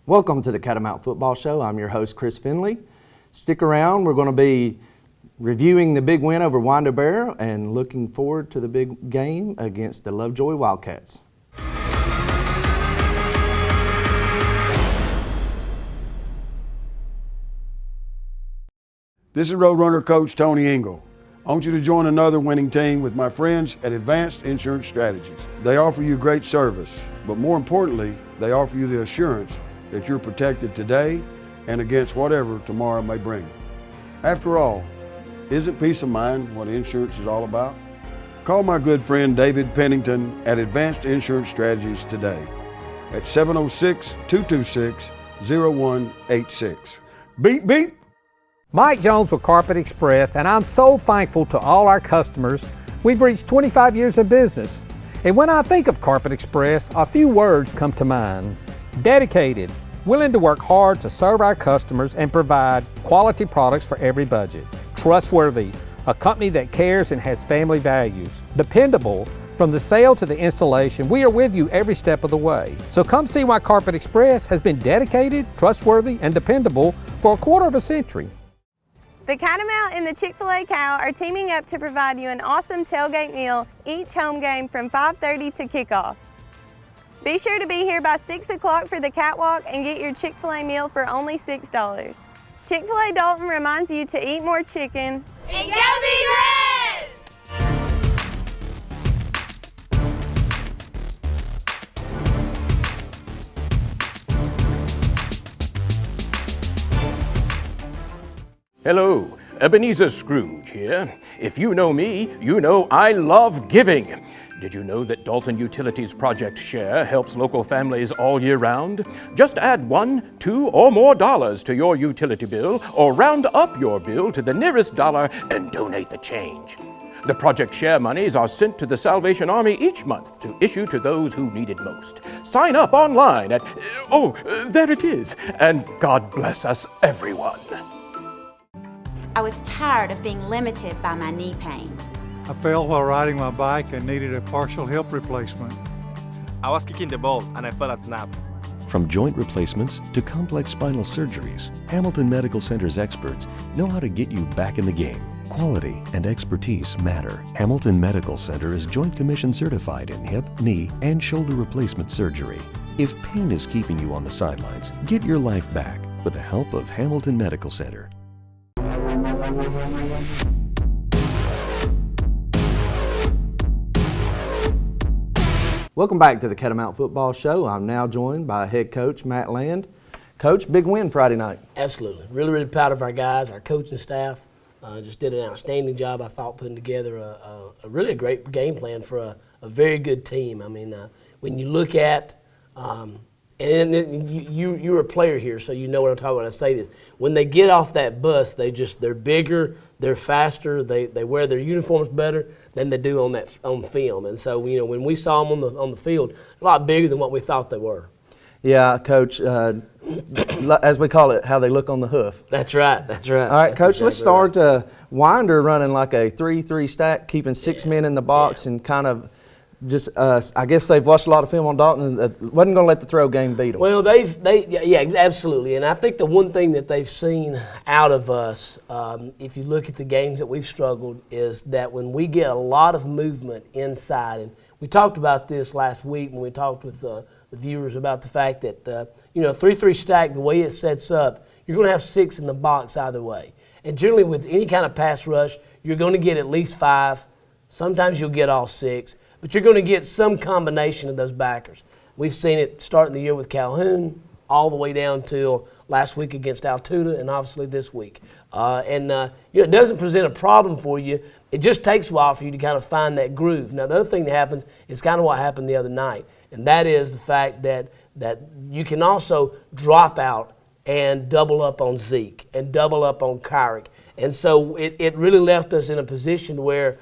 Welcome to the Catamount Football Show. I'm your host, Chris Finley. Stick around. We're going to be reviewing the big win over Winder-Barrow and looking forward to the big game against the Lovejoy Wildcats. This is Roadrunner Coach Tony Engel. I want you to join another winning team with my friends at Advanced Insurance Strategies. They offer you great service, but more importantly, they offer you the assurance that you're protected today and against whatever tomorrow may bring. After all, isn't peace of mind what insurance is all about? Call my good friend David Pennington at Advanced Insurance Strategies today at 706-226-0186. Beep, beep. Mike Jones with Carpet Express, and I'm so thankful to all our customers. We've reached 25 years of business. And when I think of Carpet Express, a few words come to mind. Dedicated, willing to work hard to serve our customers and provide quality products for every budget. Trustworthy, a company that cares and has family values. Dependable, from the sale to the installation, we are with you every step of the way. So come see why Carpet Express has been dedicated, trustworthy, and dependable for a quarter of a century. The Catamount and the Chick-fil-A Cow are teaming up to provide you an awesome tailgate meal each home game from 5:30 to kickoff. Be sure to be here by 6 o'clock for the catwalk and get your Chick-fil-A meal for only $6. Chick-fil-A Dalton reminds you to eat more chicken and go be great! Hello, Ebenezer Scrooge here. If you know me, you know I love giving. Did you know that Dalton Utilities Project Share helps local families all year round? Just add $1, $2, or more to your utility bill, or round up your bill to the nearest dollar and donate the change. The Project Share monies are sent to the Salvation Army each month to issue to those who need it most. Sign up online at, there it is, and God bless us, everyone. I was tired of being limited by my knee pain. I fell while riding my bike and needed a partial hip replacement. I was kicking the ball and I felt a snap. From joint replacements to complex spinal surgeries, Hamilton Medical Center's experts know how to get you back in the game. Quality and expertise matter. Hamilton Medical Center is Joint Commission certified in hip, knee, and shoulder replacement surgery. If pain is keeping you on the sidelines, get your life back with the help of Hamilton Medical Center. Welcome back to the Catamount Football Show. I'm now joined by head coach Matt Land. Coach, big win Friday night. Absolutely. Really proud of our guys, our coaching staff. Just did an outstanding job, I thought, putting together a really great game plan for a very good team. I mean, when you look at, and you're a player here, so you know what I'm talking about when I say this. When they get off that bus, they're bigger, they're faster, they wear their uniforms better than they do on film. And so, when we saw them on the field, a lot bigger than what we thought they were. Yeah, Coach, as we call it, how they look on the hoof. That's right. All right, Coach, let's start. Winder running like a 3-3 stack, keeping 6 men in the box and kind of just, I guess they've watched a lot of film on Dalton and wasn't going to let the throw game beat them. Well, yeah, absolutely. And I think the one thing that they've seen out of us, if you look at the games that we've struggled, is that when we get a lot of movement inside, and we talked about this last week when we talked with the viewers about the fact that, 3-3 stack, the way it sets up, you're going to have 6 in the box either way. And generally with any kind of pass rush, you're going to get at least 5. Sometimes you'll get all 6. But you're going to get some combination of those backers. We've seen it starting the year with Calhoun, all the way down till last week against Altoona, and obviously this week. It doesn't present a problem for you. It just takes a while for you to kind of find that groove. Now, the other thing that happens is kind of what happened the other night, and that is the fact that you can also drop out and double up on Zeke and double up on Kyrick. And so it really left us in a position where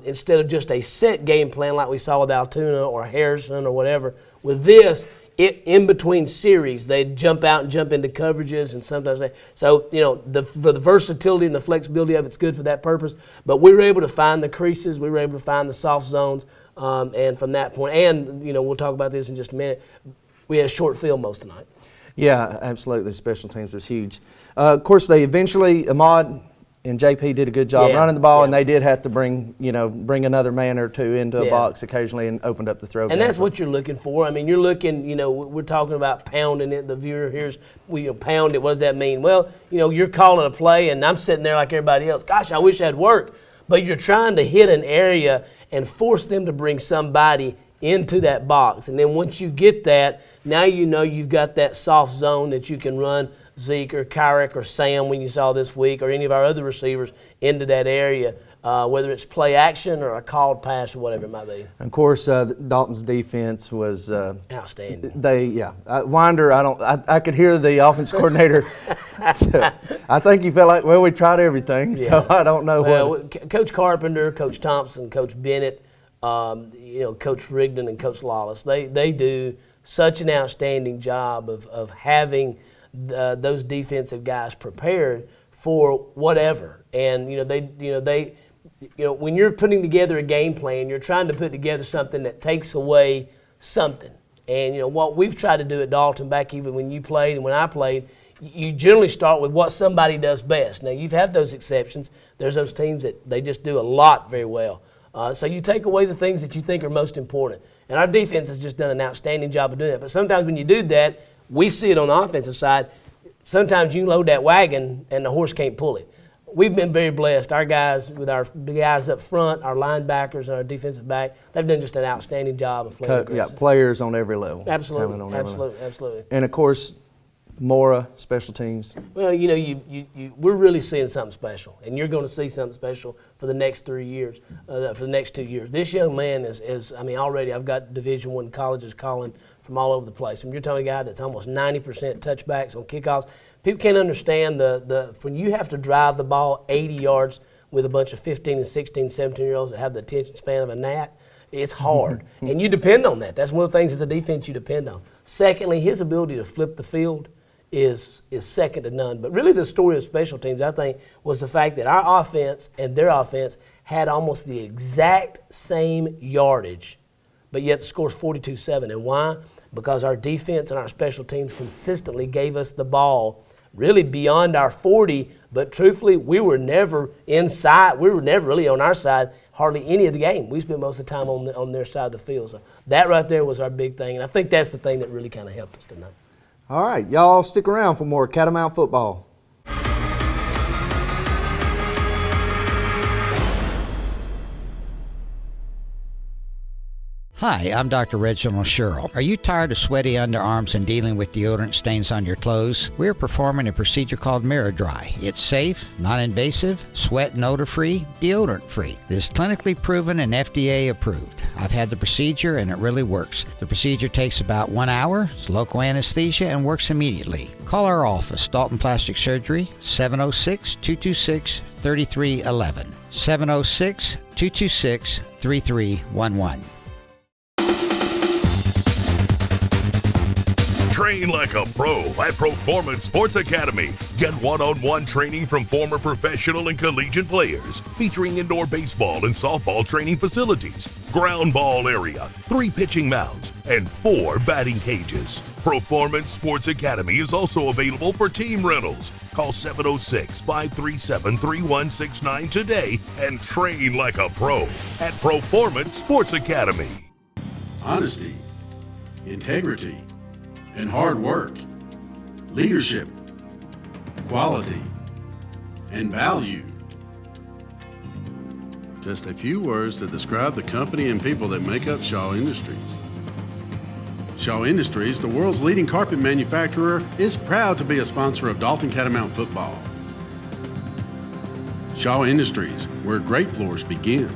instead of just a set game plan like we saw with Altoona or Harrison or whatever, with this, in between series, they'd jump out and jump into coverages, and sometimes for the versatility and the flexibility of it's good for that purpose. But we were able to find the creases, we were able to find the soft zones, and from that point, and we'll talk about this in just a minute, we had a short field most tonight. Yeah, absolutely. Special teams was huge. Of course, they eventually, Ahmad and JP did a good job running the ball, and they did have to bring another man or two into a box occasionally and opened up the throw. And that's what you're looking for. I mean, you're looking, we're talking about pounding it. The viewer hears, pound it. What does that mean? Well, you're calling a play, and I'm sitting there like everybody else. Gosh, I wish I'd worked. But you're trying to hit an area and force them to bring somebody into that box. And then once you get that, now you've got that soft zone that you can run Zeke or Kyrick or Sam, when you saw this week, or any of our other receivers into that area, whether it's play action or a called pass or whatever it might be. Of course, Dalton's defense was outstanding. Winder, I could hear the offense coordinator. I think he felt like, well, we tried everything, so I don't know what. Coach Carpenter, Coach Thompson, Coach Bennett, Coach Rigdon, and Coach Lawless, they do such an outstanding job of having those defensive guys prepared for whatever. And when you're putting together a game plan, you're trying to put together something that takes away something. And what we've tried to do at Dalton, back even when you played and when I played, you generally start with what somebody does best. Now, you've had those exceptions. There's those teams that they just do a lot very well. So you take away the things that you think are most important. And our defense has just done an outstanding job of doing that. But sometimes when you do that, we see it on the offensive side. Sometimes you load that wagon and the horse can't pull it. We've been very blessed. Our guys, with our guys up front, our linebackers, and our defensive back, they've done just an outstanding job of playing aggressive. Yeah, players on every level. Absolutely. And of course, Mora, special teams. Well, we're really seeing something special, and you're going to see something special for the next 3 years, for the next 2 years. This young man is already I've got Division I colleges calling from all over the place. When you're telling a guy that's almost 90% touchbacks on kickoffs, people can't understand when you have to drive the ball 80 yards with a bunch of 15 and 16, 17-year-olds that have the attention span of a gnat. It's hard, and you depend on that. That's one of the things as a defense you depend on. Secondly, his ability to flip the field is second to none. But really the story of special teams, I think, was the fact that our offense and their offense had almost the exact same yardage, but yet the score's 42-7. And why? Because our defense and our special teams consistently gave us the ball really beyond our 40, but truthfully, we were never inside. We were never really on our side hardly any of the game. We spent most of the time on their side of the field. So that right there was our big thing, and I think that's the thing that really kind of helped us tonight. All right, y'all stick around for more Catamount football. Hi, I'm Dr. Reginald Sherrill. Are you tired of sweaty underarms and dealing with deodorant stains on your clothes? We're performing a procedure called Mirror Dry. It's safe, non-invasive, sweat and odor-free, deodorant-free. It is clinically proven and FDA approved. I've had the procedure and it really works. The procedure takes about 1 hour, it's local anesthesia, and works immediately. Call our office, Dalton Plastic Surgery, 706-226-3311. 706-226-3311. Train like a pro at Performance Sports Academy. Get one-on-one training from former professional and collegiate players, featuring indoor baseball and softball training facilities, ground ball area, 3 pitching mounds, and 4 batting cages. Performance Sports Academy is also available for team rentals. Call 706-537-3169 today and train like a pro at Performance Sports Academy. Honesty, integrity, and hard work, leadership, quality, and value. Just a few words to describe the company and people that make up Shaw Industries. Shaw Industries, the world's leading carpet manufacturer, is proud to be a sponsor of Dalton Catamount football. Shaw Industries, where great floors begin.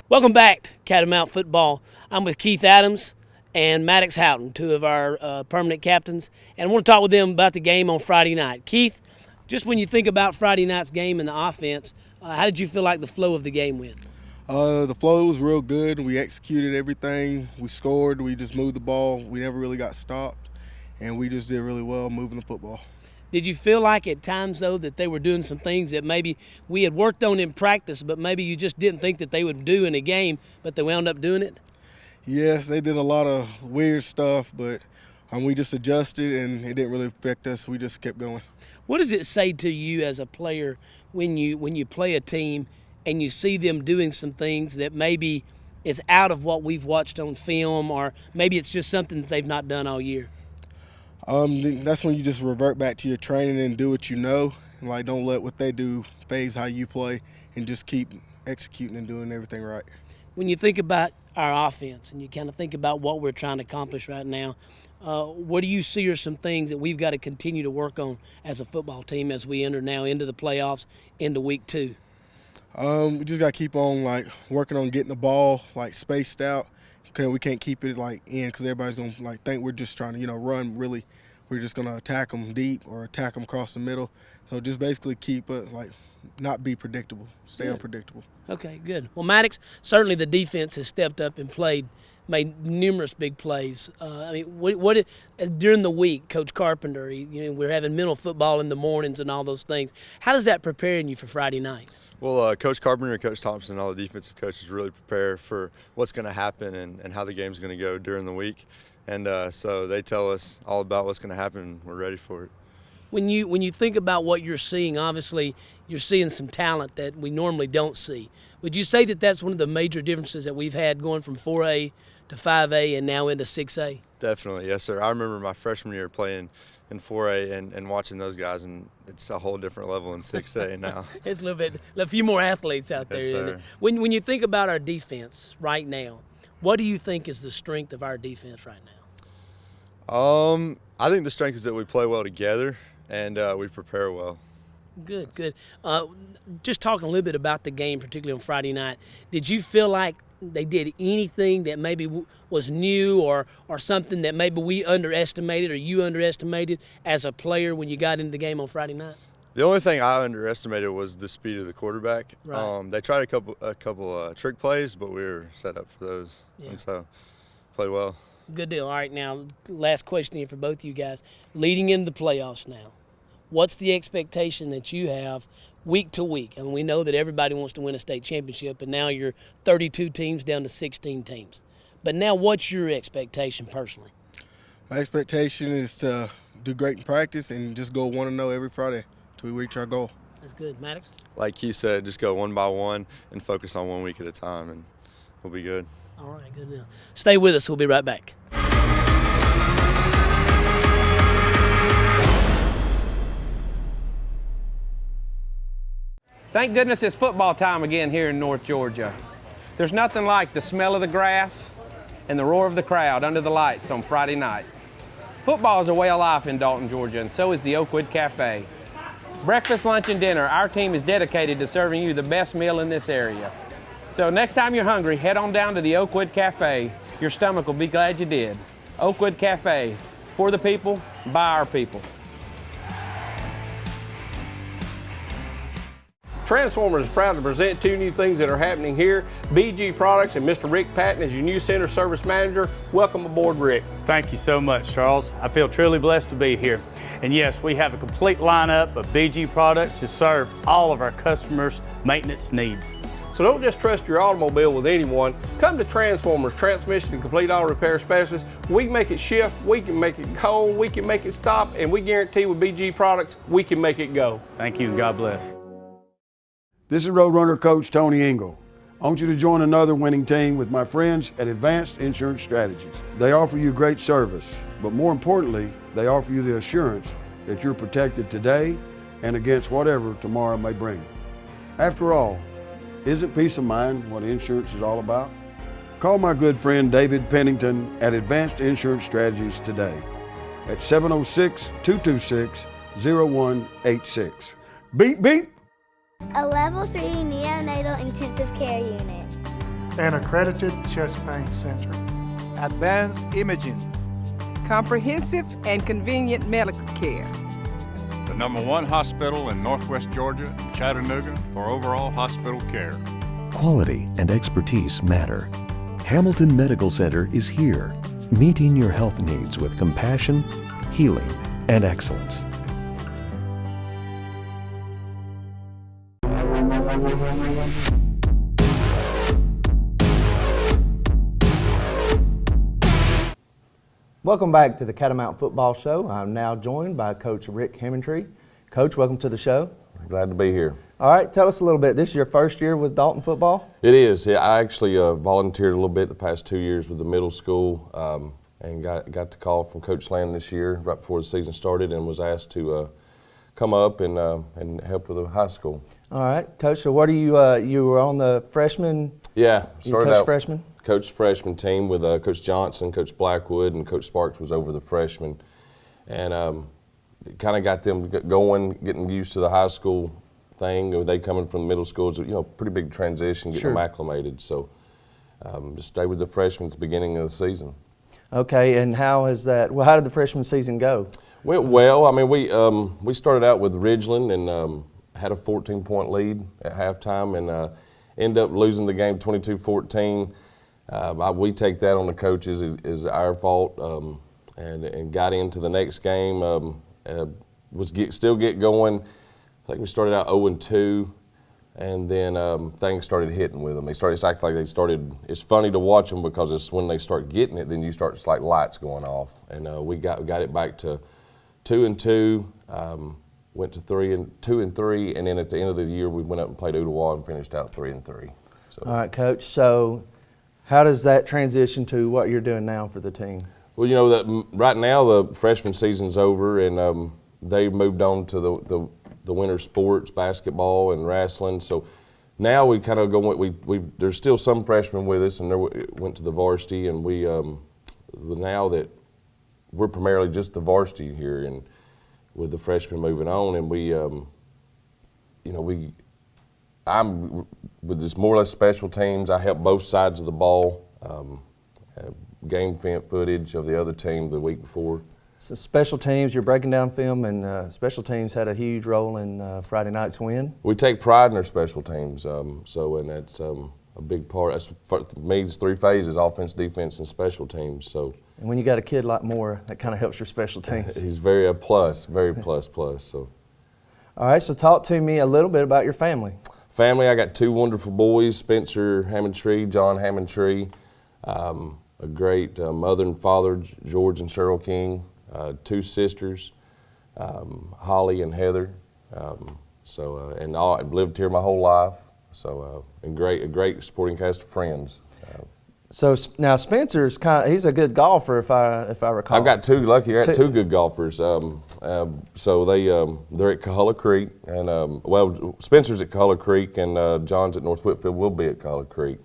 Welcome back to Catamount Football. I'm with Keith Adams and Maddux Houghton, 2 of our permanent captains, and I want to talk with them about the game on Friday night. Keith, just when you think about Friday night's game and the offense, how did you feel like the flow of the game went? The flow was real good. We executed everything. We scored. We just moved the ball. We never really got stopped, and we just did really well moving the football. Did you feel like at times, though, that they were doing some things that maybe we had worked on in practice, but maybe you just didn't think that they would do in a game, but they wound up doing it? Yes, they did a lot of weird stuff, but we just adjusted and it didn't really affect us. We just kept going. What does it say to you as a player when you play a team and you see them doing some things that maybe is out of what we've watched on film, or maybe it's just something that they've not done all year? That's when you just revert back to your training and do what you know. Like, don't let what they do phase how you play, and just keep executing and doing everything right. When you think about our offense and you kind of think about what we're trying to accomplish right now, what do you see are some things that we've got to continue to work on as a football team as we enter now into the playoffs, into week 2? We just got to keep on, like, working on getting the ball, like, spaced out. We can't keep it, like, in, because everybody's going to, like, think we're just trying to, run. Really, we're just going to attack them deep or attack them across the middle. So just basically keep it, like, not be predictable, stay unpredictable. Okay, good. Well, Maddux, certainly the defense has stepped up and made numerous big plays. What during the week, Coach Carpenter, we're having mental football in the mornings and all those things. How does that prepare you for Friday night? Well, Coach Carpenter and Coach Thompson and all the defensive coaches really prepare for what's going to happen and how the game's going to go during the week. And so they tell us all about what's going to happen, and we're ready for it. When you think about what you're seeing, obviously you're seeing some talent that we normally don't see. Would you say that that's one of the major differences that we've had going from 4A to 5A and now into 6A? Definitely, yes, sir. I remember my freshman year playing in 4A and watching those guys, and it's a whole different level in 6A now. It's a few more athletes out there, yes, isn't it? When you think about our defense right now, what do you think is the strength of our defense right now? I think the strength is that we play well together and we prepare well. Good. Just talking a little bit about the game, particularly on Friday night, did you feel like they did anything that maybe was new or something that maybe we underestimated or you underestimated as a player when you got into the game on Friday night? The only thing I underestimated was the speed of the quarterback. Right. They tried a couple trick plays, but we were set up for those, and so played well. Good deal. All right, now last question here for both of you guys. Leading into the playoffs now, what's the expectation that you have week to week? And we know that everybody wants to win a state championship, and now you're 32 teams down to 16 teams. But now what's your expectation personally? My expectation is to do great in practice and just go 1-0 every Friday till we reach our goal. That's good. Maddux? Like he said, just go one by one and focus on 1 week at a time, and we'll be good. All right, good deal. Stay with us. We'll be right back. Thank goodness it's football time again here in North Georgia. There's nothing like the smell of the grass and the roar of the crowd under the lights on Friday night. Football is a way of life in Dalton, Georgia, and so is the Oakwood Cafe. Breakfast, lunch, and dinner, our team is dedicated to serving you the best meal in this area. So next time you're hungry, head on down to the Oakwood Cafe. Your stomach will be glad you did. Oakwood Cafe, for the people, by our people. Transformers is proud to present 2 new things that are happening here. BG Products and Mr. Rick Patton is your new center service manager. Welcome aboard, Rick. Thank you so much, Charles. I feel truly blessed to be here. And yes, we have a complete lineup of BG products to serve all of our customers' maintenance needs. So don't just trust your automobile with anyone. Come to Transformers, transmission and complete auto repair specialists. We can make it shift, we can make it go, we can make it stop, and we guarantee with BG Products, we can make it go. Thank you, and God bless. This is Roadrunner Coach Tony Engel. I want you to join another winning team with my friends at Advanced Insurance Strategies. They offer you great service, but more importantly, they offer you the assurance that you're protected today and against whatever tomorrow may bring. After all, isn't peace of mind what insurance is all about? Call my good friend David Pennington at Advanced Insurance Strategies today at 706-226-0186. Beep, beep. A Level 3 neonatal intensive care unit. An accredited chest pain center. Advanced imaging. Comprehensive and convenient medical care. The #1 hospital in Northwest Georgia, Chattanooga, for overall hospital care. Quality and expertise matter. Hamilton Medical Center is here, meeting your health needs with compassion, healing, and excellence. Welcome back to the Catamount Football Show. I'm now joined by Coach Rick Hammontree. Coach, welcome to the show. Glad to be here. All right, tell us a little bit. This is your first year with Dalton football? It is. Yeah, I actually volunteered a little bit the past 2 years with the middle school, and got the call from Coach Land this year right before the season started, and was asked to come up and help with the high school. All right, Coach. So what are you were on the freshman? Yeah, started out freshman. Coach freshman team with Coach Johnson, Coach Blackwood, and Coach Sparks was over the freshmen, and kind of got them going, getting used to the high school thing. They coming from middle school, pretty big transition, getting them acclimated. So just stay with the freshmen at the beginning of the season. Okay, and how has that? Well, how did the freshman season go? Well, I mean, we started out with Ridgeland and had a 14-point lead at halftime, and ended up losing the game 22-14. We take that on the coaches is our fault, and got into the next game. Still get going. I think we started out 0-2, and then things started hitting with them. It's like they started. It's funny to watch them because it's when they start getting it, then you start, it's like lights going off. And we got it back to 2-2. Went to 2-3, and then at the end of the year we went up and played Ottawa and finished out 3-3. So. All right, Coach. So, how does that transition to what you're doing now for the team? Well, that right now the freshman season's over, and they moved on to the winter sports, basketball and wrestling. So now we kind of go. There's still some freshmen with us, and they went to the varsity, and we now that we're primarily just the varsity here, and with the freshmen moving on, and I'm with this more or less special teams. I help both sides of the ball. Game footage of the other team the week before. So special teams, you're breaking down film, and special teams had a huge role in Friday night's win. We take pride in our special teams, and that's a big part. That's, for me, it's three phases: offense, defense, and special teams. So. And when you got a kid like Moore, that kind of helps your special teams. He's very plus. So. All right, so talk to me a little bit about your family. Family, I got two wonderful boys, Spencer Hammontree, John Hammontree, a great mother and father, George and Cheryl King, two sisters, Holly and Heather. And I've lived here my whole life. So, and a great supporting cast of friends. So now Spencer's he's a good golfer if I recall. I've got two good golfers. So they're at Cahulla Creek, and Spencer's at Cahulla Creek, and John's at North Whitfield. Will be at Cahulla Creek.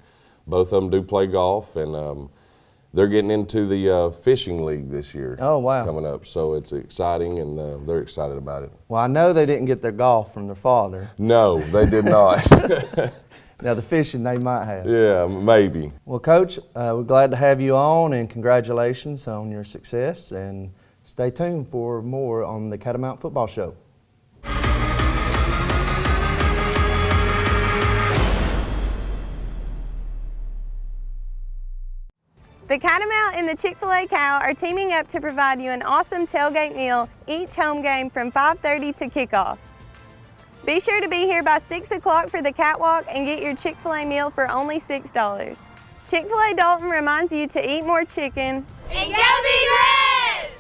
Both of them do play golf, and they're getting into the fishing league this year. Oh, wow. Coming up, so it's exciting, and they're excited about it. Well, I know they didn't get their golf from their father. No, they did not. Now, the fishing they might have. Yeah, maybe. Well, Coach, we're glad to have you on, and congratulations on your success. And stay tuned for more on the Catamount Football Show. The Catamount and the Chick-fil-A Cow are teaming up to provide you an awesome tailgate meal each home game from 5:30 to kickoff. Be sure to be here by 6 o'clock for the catwalk and get your Chick-fil-A meal for only $6. Chick-fil-A Dalton reminds you to eat more chicken and go be great!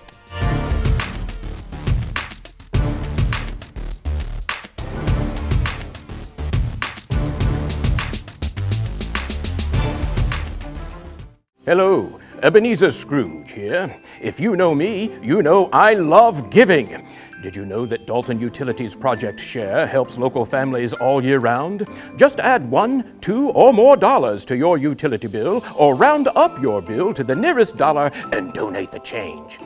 Hello, Ebenezer Scrooge here. If you know me, you know I love giving. Did you know that Dalton Utilities Project Share helps local families all year round? Just add $1, $2, or more to your utility bill, or round up your bill to the nearest dollar and donate the change.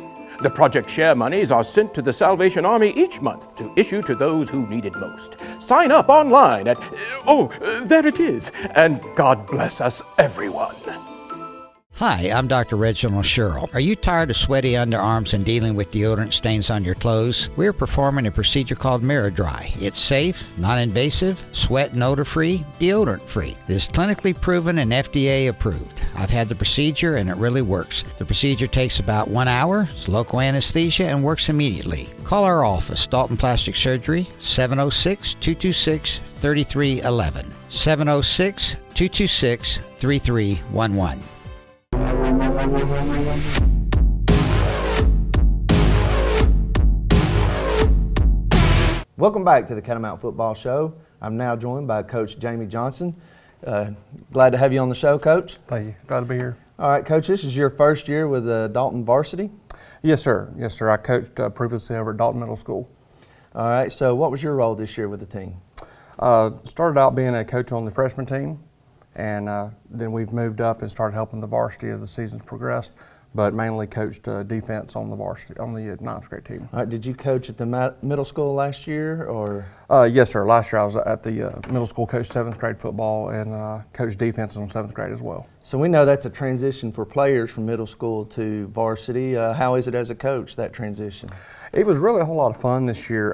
The Project Share monies are sent to the Salvation Army each month to issue to those who need it most. Sign up online at, there it is, and God bless us, everyone. Hi, I'm Dr. Reginald Sherrill. Are you tired of sweaty underarms and dealing with deodorant stains on your clothes? We're performing a procedure called Mirror Dry. It's safe, non-invasive, sweat and odor-free, deodorant-free. It is clinically proven and FDA approved. I've had the procedure and it really works. The procedure takes about 1 hour, it's local anesthesia, and works immediately. Call our office, Dalton Plastic Surgery, 706-226-3311. 706-226-3311. Welcome back to the Catamount Football Show. I'm now joined by Coach Jamie Johnson. Glad to have you on the show, Coach. Thank you. Glad to be here. All right, Coach, this is your first year with Dalton Varsity? Yes, sir. Yes, sir. I coached previously over at Dalton Middle School. All right, so what was your role this year with the team? Started out being a coach on the freshman team, and then we've moved up and started helping the varsity as the season's progressed, but mainly coached defense on the varsity, on the ninth grade team. All right, did you coach at the middle school last year, or? Yes, sir. Last year I was at the middle school, coached 7th grade football, and coached defense on 7th grade as well. So we know that's a transition for players from middle school to varsity. How is it as a coach, that transition? It was really a whole lot of fun this year.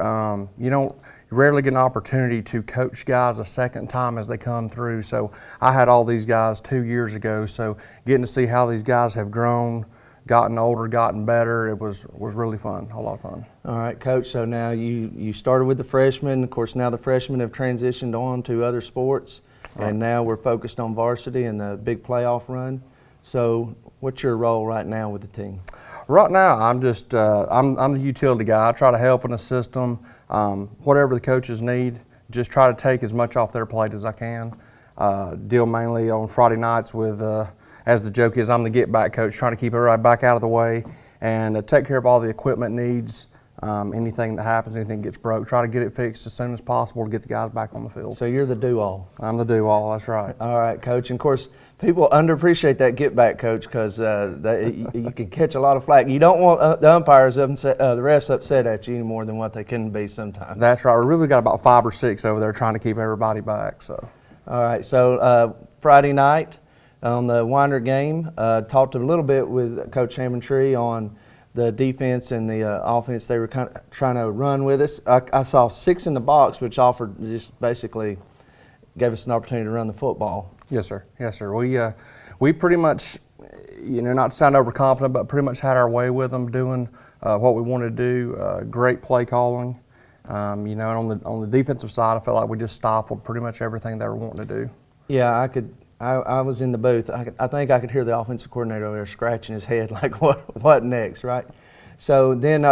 You rarely get an opportunity to coach guys a second time as they come through. So I had all these guys 2 years ago, so getting to see how these guys have grown, gotten older, gotten better, it was really fun, a lot of fun. All right, Coach, so now you started with the freshmen. Of course, now the freshmen have transitioned on to other sports, and now we're focused on varsity and the big playoff run. So what's your role right now with the team? Right now, I'm just I'm the utility guy. I try to help and assist them. Whatever the coaches need, just try to take as much off their plate as I can. Deal mainly on Friday nights with, as the joke is, I'm the get-back coach, trying to keep everybody back out of the way and take care of all the equipment needs. Anything that happens, anything gets broke, try to get it fixed as soon as possible to get the guys back on the field. So you're the do-all. I'm the do-all, that's right. All right, Coach. And of course, people underappreciate that get-back, Coach, because you can catch a lot of flack. You don't want the umpires, the refs upset at you any more than what they can be sometimes. That's right. We really got about 5 or 6 over there trying to keep everybody back. So. All right. So Friday night on the Winder game, talked a little bit with Coach Hammontree on the defense and the offense they were kind of trying to run with us. I saw 6 in the box, which offered just basically gave us an opportunity to run the football. Yes, sir. Yes, sir. We pretty much, not to sound overconfident, but pretty much had our way with them doing what we wanted to do. Great play calling. And on the defensive side, I felt like we just stifled pretty much everything they were wanting to do. Yeah, I was in the booth. I think I could hear the offensive coordinator over there scratching his head like, what next, right? So then,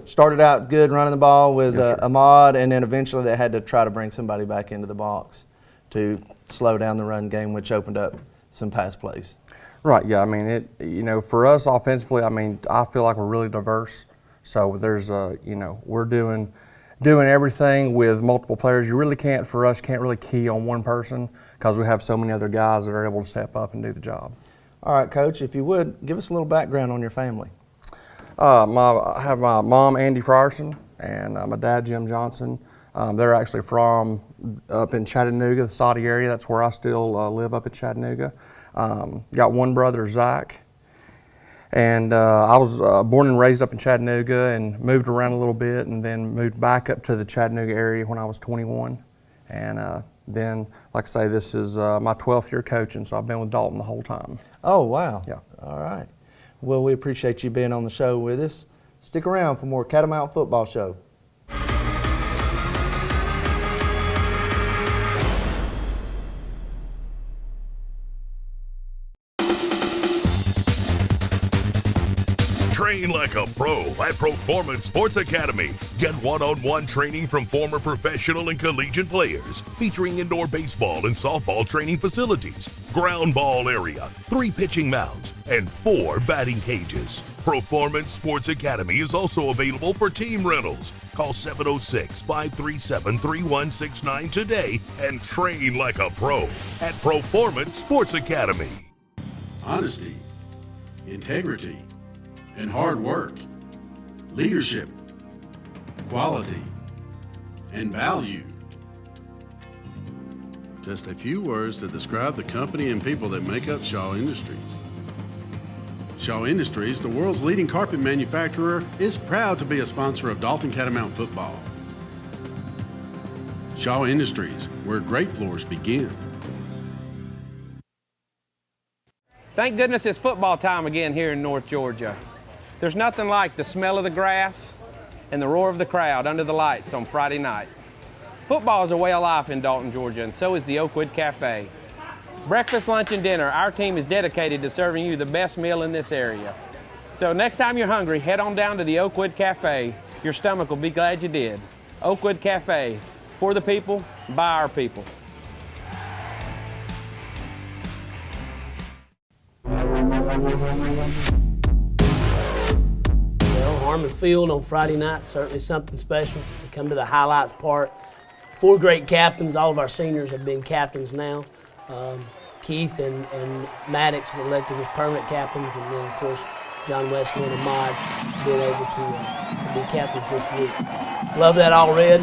started out good running the ball with Ahmad, and then eventually they had to try to bring somebody back into the box to slow down the run game, which opened up some pass plays. Right, yeah. I mean, for us offensively, I feel like we're really diverse. So there's, we're doing everything with multiple players. You really can't really key on one person because we have so many other guys that are able to step up and do the job. All right, Coach, if you would, give us a little background on your family. I have my mom, Andy Frierson, and my dad, Jim Johnson. They're actually from up in Chattanooga, the Saudi area. That's where I still live, up in Chattanooga. Got one brother, Zach. And I was born and raised up in Chattanooga and moved around a little bit, and then moved back up to the Chattanooga area when I was 21. And then, like I say, this is my 12th year coaching, so I've been with Dalton the whole time. Oh, wow. Yeah. All right. Well, we appreciate you being on the show with us. Stick around for more Catamount Football Show. Train like a pro at Performance Sports Academy. Get one-on-one training from former professional and collegiate players, featuring indoor baseball and softball training facilities, ground ball area, 3 pitching mounds, and 4 batting cages. Performance Sports Academy is also available for team rentals. Call 706-537-3169 today and train like a pro at Performance Sports Academy. Honesty, integrity, and hard work, leadership, quality, and value. Just a few words to describe the company and people that make up Shaw Industries. Shaw Industries, the world's leading carpet manufacturer, is proud to be a sponsor of Dalton Catamount Football. Shaw Industries, where great floors begin. Thank goodness it's football time again here in North Georgia. There's nothing like the smell of the grass and the roar of the crowd under the lights on Friday night. Football is a way of life in Dalton, Georgia, and so is the Oakwood Cafe. Breakfast, lunch, and dinner, our team is dedicated to serving you the best meal in this area. So next time you're hungry, head on down to the Oakwood Cafe. Your stomach will be glad you did. Oakwood Cafe, for the people, by our people. Well, Harmon Field on Friday night, certainly something special. We come to the highlights part. 4 great captains. All of our seniors have been captains now. Keith and Maddux were elected as permanent captains, and then, of course, John Wesley and Ahmad being able to be captains this week. Love that all red.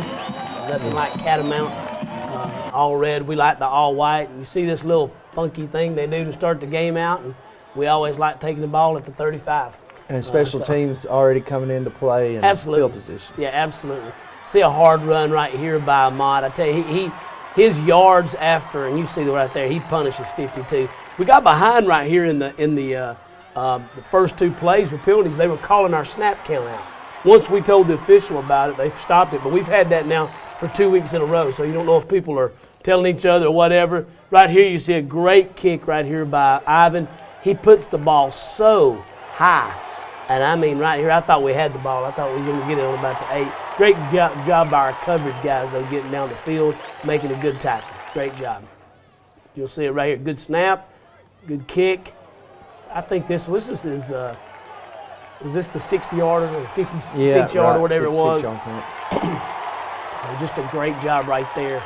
Nothing like Catamount. All red. We like the all white. You see this little funky thing they do to start the game out, and we always like taking the ball at the 35. And special teams already coming into play and field position. Yeah, absolutely. See a hard run right here by Ahmad. I tell you, his yards after, and you see right there, he punishes 52. We got behind right here in the first 2 plays with penalties. They were calling our snap count out. Once we told the official about it, they stopped it. But we've had that now for 2 weeks in a row, so you don't know if people are telling each other or whatever. Right here, you see a great kick right here by Ivan. He puts the ball so high. And I mean, right here, I thought we had the ball. I thought we were going to get it on about the 8. Great job by our coverage guys, though, getting down the field, making a good tackle. Great job. You'll see it right here. Good snap, good kick. I think this was this the 60-yarder or the 56-yarder, whatever it was. So just a great job right there.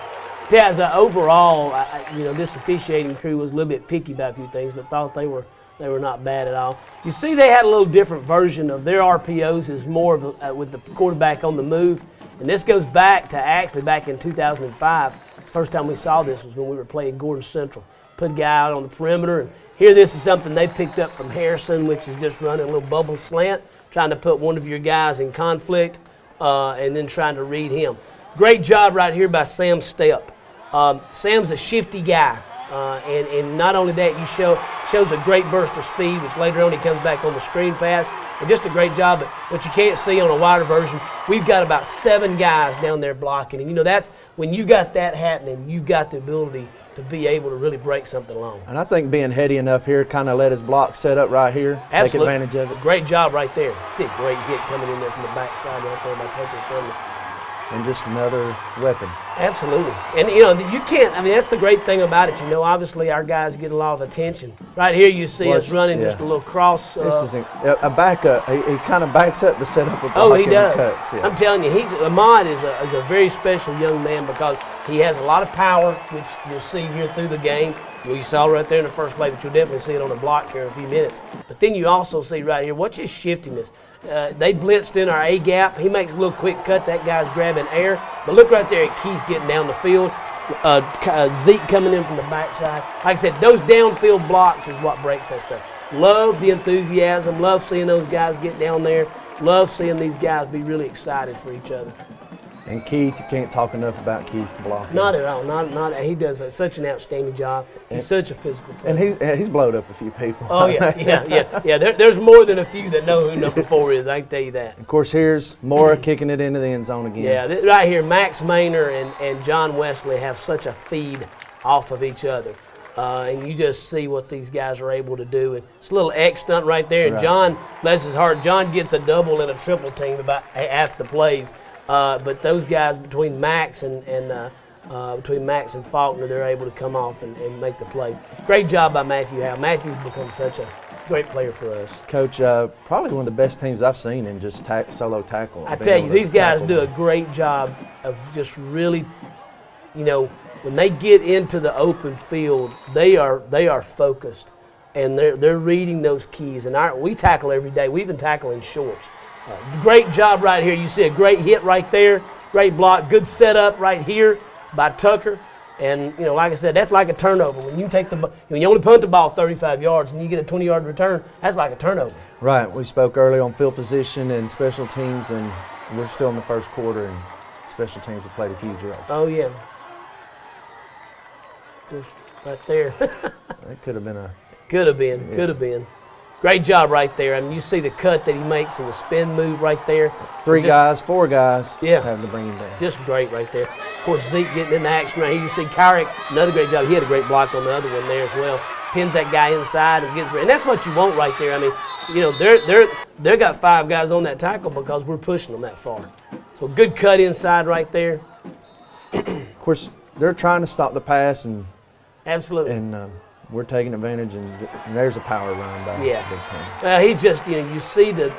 As overall, this officiating crew was a little bit picky about a few things, but thought they were not bad at all. You see they had a little different version of their RPOs, is more of with the quarterback on the move. And this goes back to actually back in 2005. The first time we saw this was when we were playing Gordon Central. Put a guy out on the perimeter. And here this is something they picked up from Harrison, which is just running a little bubble slant, trying to put one of your guys in conflict and then trying to read him. Great job right here by Sam Stepp. Sam's a shifty guy. And not only that, shows a great burst of speed, which later on he comes back on the screen pass. And just a great job. But what you can't see on a wider version, we've got about 7 guys down there blocking. And, that's when you got that happening, you've got the ability to be able to really break something long. And I think being heady enough here kind of let his block set up right here. Absolutely. Take advantage of it. Great job right there. See a great hit coming in there from the backside right there by Tucker Finley. And just another weapon. Absolutely. And, you can't, that's the great thing about it. Obviously our guys get a lot of attention. Right here you see us running just a little cross. This is a backup. He kind of backs up to set up a block. Oh, he does. Cuts, yeah. I'm telling you, Ahmad is a very special young man because he has a lot of power, which you'll see here through the game. You saw right there in the first play, but you'll definitely see it on the block here in a few minutes. But then you also see right here, what's his shiftiness? They blitzed in our A gap. He makes a little quick cut. That guy's grabbing air. But look right there at Keith getting down the field. Zeke coming in from the backside. Like I said, those downfield blocks is what breaks that stuff. Love the enthusiasm. Love seeing those guys get down there. Love seeing these guys be really excited for each other. And Keith, you can't talk enough about Keith's blocking. Not at all. Not. He does such an outstanding job. He's such a physical player. And he's blowed up a few people. Oh, yeah. There's more than a few that know who number 4 is, I can tell you that. Of course, here's Mora kicking it into the end zone again. Yeah, right here, Max Maynor and John Wesley have such a feed off of each other. And you just see what these guys are able to do. And it's a little X stunt right there. And John, bless his heart, John gets a double and a triple team about half the plays. But those guys between Max and Faulkner, they're able to come off and make the plays. Great job by Matthew Howe. Matthew's become such a great player for us. Coach, probably one of the best teams I've seen in just solo tackle. I tell you, these guys do a great job of just really, when they get into the open field, they are focused, and they're reading those keys. And we tackle every day. We even tackle in shorts. Great job right here. You see a great hit right there. Great block. Good setup right here by Tucker. And, you know, like I said, that's like a turnover. When you take when you only punt the ball 35 yards and you get a 20-yard return, that's like a turnover. Right. We spoke early on field position and special teams, and we're still in the first quarter, and special teams have played a huge role. Oh, yeah. Just right there. It could have been a... Could have been. Yeah. Could have been. Great job right there. I mean, you see the cut that he makes and the spin move right there. Four guys having to bring him down. Just great right there. Of course, Zeke getting in the action right here. You see Kyrick, another great job. He had a great block on the other one there as well. Pins that guy inside and gets, and that's what you want right there. I mean, you know, they got 5 guys on that tackle because we're pushing them that far. So good cut inside right there. Of course, they're trying to stop the pass, and absolutely, and we're taking advantage, and there's a power run by yeah. the big team. He's just, you know, you see the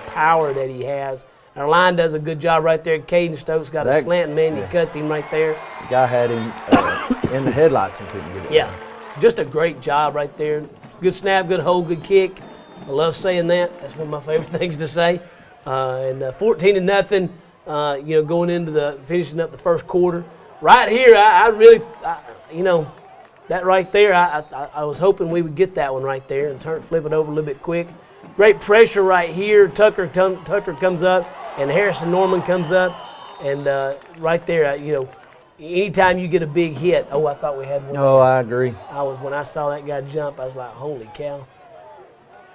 power that he has. Our line does a good job right there. Caden Stokes got a slant man. He cuts him right there. The guy had him in the headlights and couldn't get it. Yeah, just a great job right there. Good snap, good hold, good kick. I love saying that. That's one of my favorite things to say. And 14-0, you know, going into finishing up the first quarter. Right here, I really, you know, that right there, I was hoping we would get that one right there and flip it over a little bit quick. Great pressure right here. Tucker comes up, and Harrison Norman comes up, and right there, you know, anytime you get a big hit, I thought we had one. Oh, I agree. When I saw that guy jump, I was like, holy cow.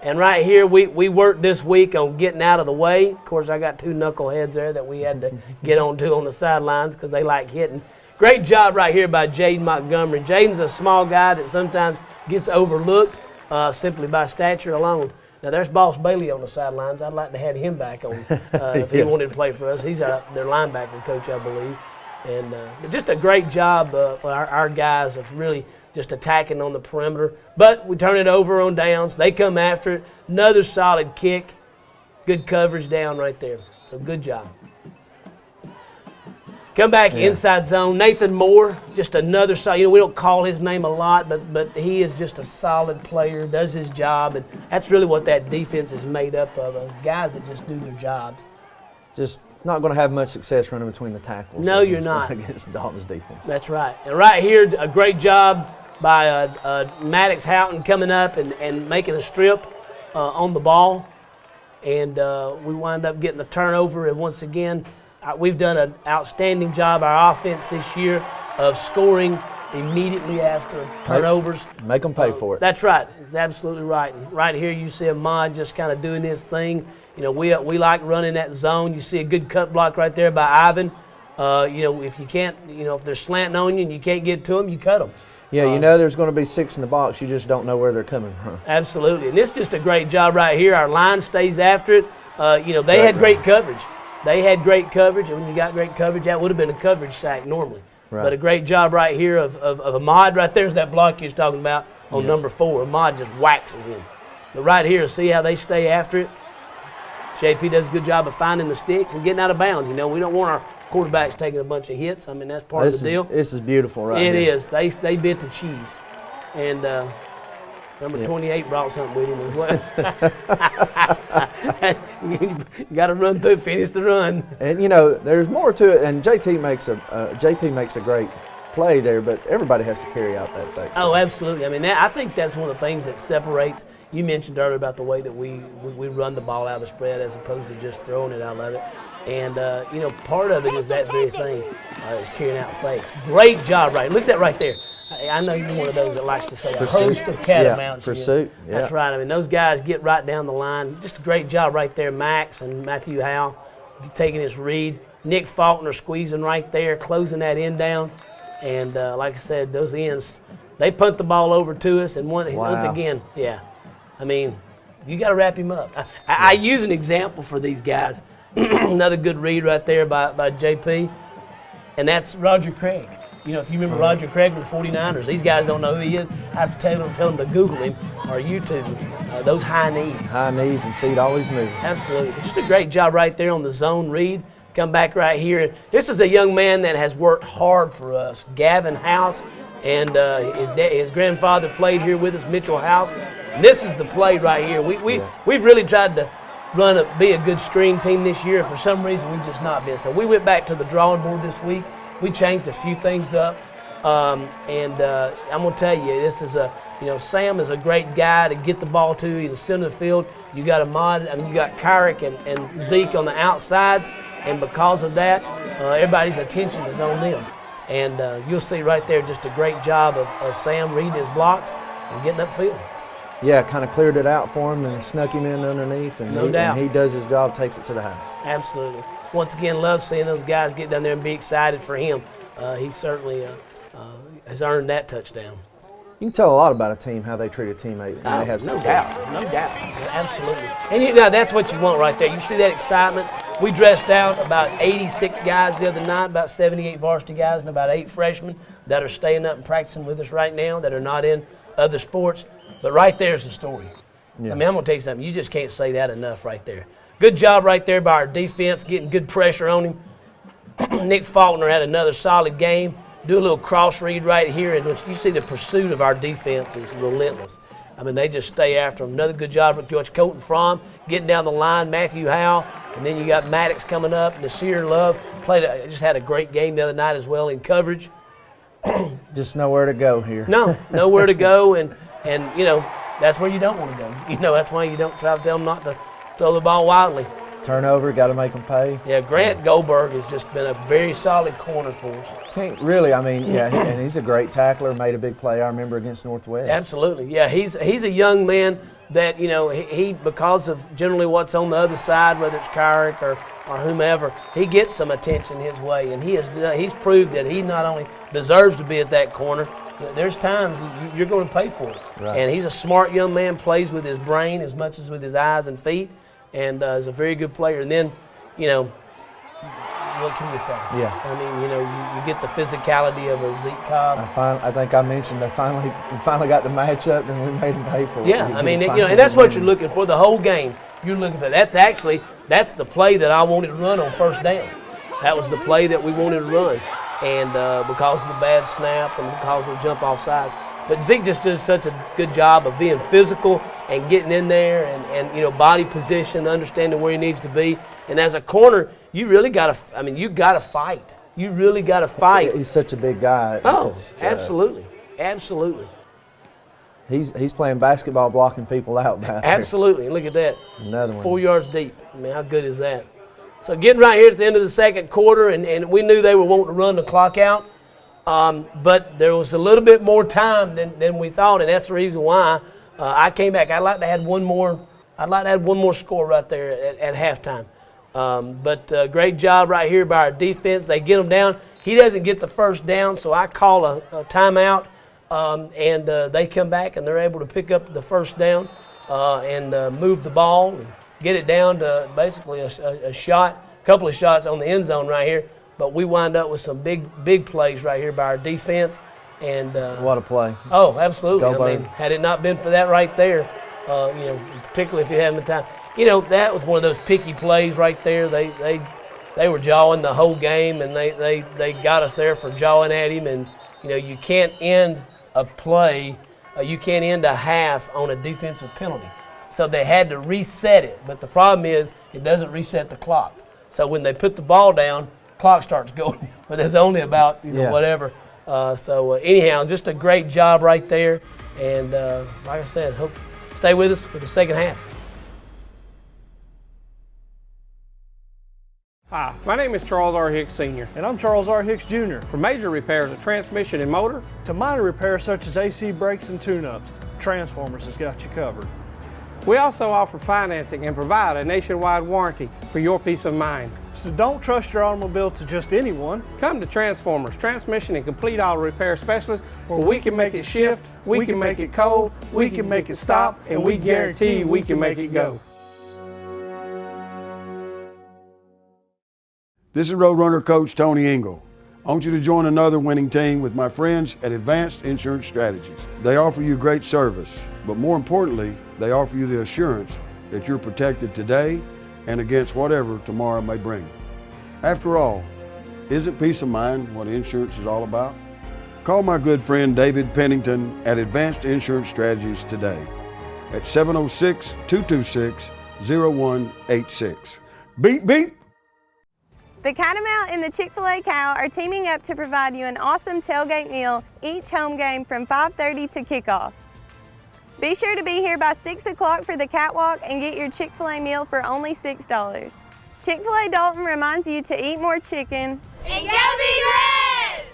And right here, we worked this week on getting out of the way. Of course, I got 2 knuckleheads there that we had to get onto on the sidelines because they like hitting. Great job right here by Jaden Montgomery. Jaden's a small guy that sometimes gets overlooked simply by stature alone. Now, there's Boss Bailey on the sidelines. I'd like to have him back on if he wanted to play for us. He's their linebacker coach, I believe. And but just a great job for our guys of really just attacking on the perimeter. But we turn it over on downs. They come after it. Another solid kick. Good coverage down right there. So good job. Come back inside zone. Nathan Moore, just another solid. You know, we don't call his name a lot, but he is just a solid player, does his job, and that's really what that defense is made up of guys that just do their jobs. Just not going to have much success running between the tackles. No, you're not. Against Dalton's defense. That's right. And right here, a great job by Maddux Houghton coming up and making a strip on the ball. And we wind up getting the turnover, and once again, we've done an outstanding job, our offense this year, of scoring immediately after turnovers. Make them pay for it. That's right. That's absolutely right. And right here you see Ahmad just kind of doing his thing. You know, we like running that zone. You see a good cut block right there by Ivan. You know, if you can't, you know, if they're slanting on you and you can't get to them, you cut them. Yeah, you know there's going to be 6 in the box. You just don't know where they're coming from. Absolutely. And it's just a great job right here. Our line stays after it. You know, they had great coverage. They had great coverage, and when you got great coverage, that would have been a coverage sack normally. Right. But a great job right here of Ahmad. Right there's that block you was talking about on number 4. Ahmad just waxes him. But right here, see how they stay after it? JP does a good job of finding the sticks and getting out of bounds. You know, we don't want our quarterbacks taking a bunch of hits. I mean, that's part of the deal. This is beautiful right here. It is. They bit the cheese. And number 28 brought something with him as well. You got to run through, finish the run. And, you know, there's more to it. And JP makes a great play there, but everybody has to carry out that fact. Oh, absolutely. I mean, I think that's one of the things that separates. You mentioned earlier about the way that we run the ball out of the spread as opposed to just throwing it out of it. And, you know, part of it is that very thing, is carrying out fakes. Great job, right? Look at that right there. I know you're one of those that likes to say a host of catamounts. Pursuit. Yeah. That's right. I mean, those guys get right down the line. Just a great job right there, Max and Matthew Howe taking his read. Nick Faulkner squeezing right there, closing that end down. And like I said, those ends, they punt the ball over to us. And once again, I mean, you got to wrap him up. I use an example for these guys. Another good read right there by JP, and that's Roger Craig. You know, if you remember Roger Craig with the 49ers, these guys don't know who he is. I have to tell them to Google him or YouTube him. Those high knees. High knees and feet always moving. Absolutely. Just a great job right there on the zone read. Come back right here. This is a young man that has worked hard for us, Gavin House, and his grandfather played here with us, Mitchell House. And this is the play right here. We've really tried to be a good screen team this year. For some reason, we've just not been. So we went back to the drawing board this week. We changed a few things up. I'm going to tell you, this is Sam is a great guy to get the ball to in the center of the field. You got you got Kyrick and Zeke on the outsides, and because of that, everybody's attention is on them. And you'll see right there just a great job of Sam reading his blocks and getting upfield. Yeah, kind of cleared it out for him and snuck him in underneath, and, No doubt. And he does his job, takes it to the house. Absolutely. Once again, love seeing those guys get down there and be excited for him. He certainly has earned that touchdown. You can tell a lot about a team how they treat a teammate when they have no success. doubt, no doubt, absolutely. And that's what you want right there. You see that excitement. We dressed out about 86 guys the other night, about 78 varsity guys and about 8 freshmen that are staying up and practicing with us right now that are not in other sports. But right there's the story. Yeah. I mean, I'm going to tell you something. You just can't say that enough right there. Good job right there by our defense, getting good pressure on him. Nick Faulkner had another solid game. Do a little cross read right here, and you see the pursuit of our defense is relentless. I mean, they just stay after him. Another good job with Coach Colton Fromm getting down the line, Matthew Howell, and then you got Maddux coming up. Nasir Love just had a great game the other night as well in coverage. Just nowhere to go here. No, nowhere to go, and that's where you don't want to go. That's why you don't try to tell them not to throw the ball wildly. Turnover, got to make them pay. Yeah, Grant Goldberg has just been a very solid corner for us. Can't really, and he's a great tackler, made a big play, I remember, against Northwest. Absolutely, yeah, he's a young man that, he because of generally what's on the other side, whether it's Kyrick or whomever, he gets some attention his way, and he's proved that he not only deserves to be at that corner, but there's times you're going to pay for it. Right. And he's a smart young man, plays with his brain as much as with his eyes and feet, and is a very good player. And then, what can you say? Yeah. I mean, you get the physicality of a Zeke Cobb. I think I mentioned they finally got the matchup, and we made them pay for it. Yeah, I mean, and that's what you're looking for the whole game. You're looking for that's the play that I wanted to run on first down. That was the play that we wanted to run, and because of the bad snap and because of the jump off sides. But Zeke just does such a good job of being physical and getting in there and body position, understanding where he needs to be. And as a corner, you really got to, you got to fight. You really got to fight. He's such a big guy. Oh, absolutely. Absolutely. He's playing basketball, blocking people out back there. Absolutely. And look at that. Another one. 4 yards deep. I mean, how good is that? So getting right here at the end of the second quarter, and we knew they were wanting to run the clock out. But there was a little bit more time than we thought, and that's the reason why I came back. I'd like to add one more score right there at halftime. But great job right here by our defense. They get him down. He doesn't get the first down, so I call a timeout, and they come back and they're able to pick up the first down and move the ball and get it down to basically a couple of shots on the end zone right here. But we wind up with some big plays right here by our defense. And what a play. Oh, absolutely. Go I mean, had it not been for that right there, particularly if you haven't the time, that was one of those picky plays right there. They were jawing the whole game, and they got us there for jawing at him. And, you can't end a play, you can't end a half on a defensive penalty. So they had to reset it. But the problem is it doesn't reset the clock. So when they put the ball down, clock starts going, but there's only about whatever. So anyhow, just a great job right there, and like I said, hope stay with us for the second half. Hi, my name is Charles R. Hicks Sr. And I'm Charles R. Hicks Jr. For major repairs of transmission and motor, to minor repairs such as AC brakes and tune-ups, Transformers has got you covered. we also offer financing and provide a nationwide warranty for your peace of mind. So don't trust your automobile to just anyone. Come to Transformers, Transmission and Complete Auto Repair Specialists, where we can make it shift, we can make it cold, we can make it stop, and we guarantee we can make it go. This is Roadrunner Coach Tony Engel. I want you to join another winning team with my friends at Advanced Insurance Strategies. They offer you great service, but more importantly, they offer you the assurance that you're protected today and against whatever tomorrow may bring. After all, isn't peace of mind what insurance is all about? Call my good friend David Pennington at Advanced Insurance Strategies today at 706-226-0186. Beep, beep. The Catamount and the Chick-fil-A Cow are teaming up to provide you an awesome tailgate meal each home game from 5:30 to kickoff. Be sure to be here by 6 o'clock for the catwalk and get your Chick-fil-A meal for only $6. Chick-fil-A Dalton reminds you to eat more chicken And go Big Red!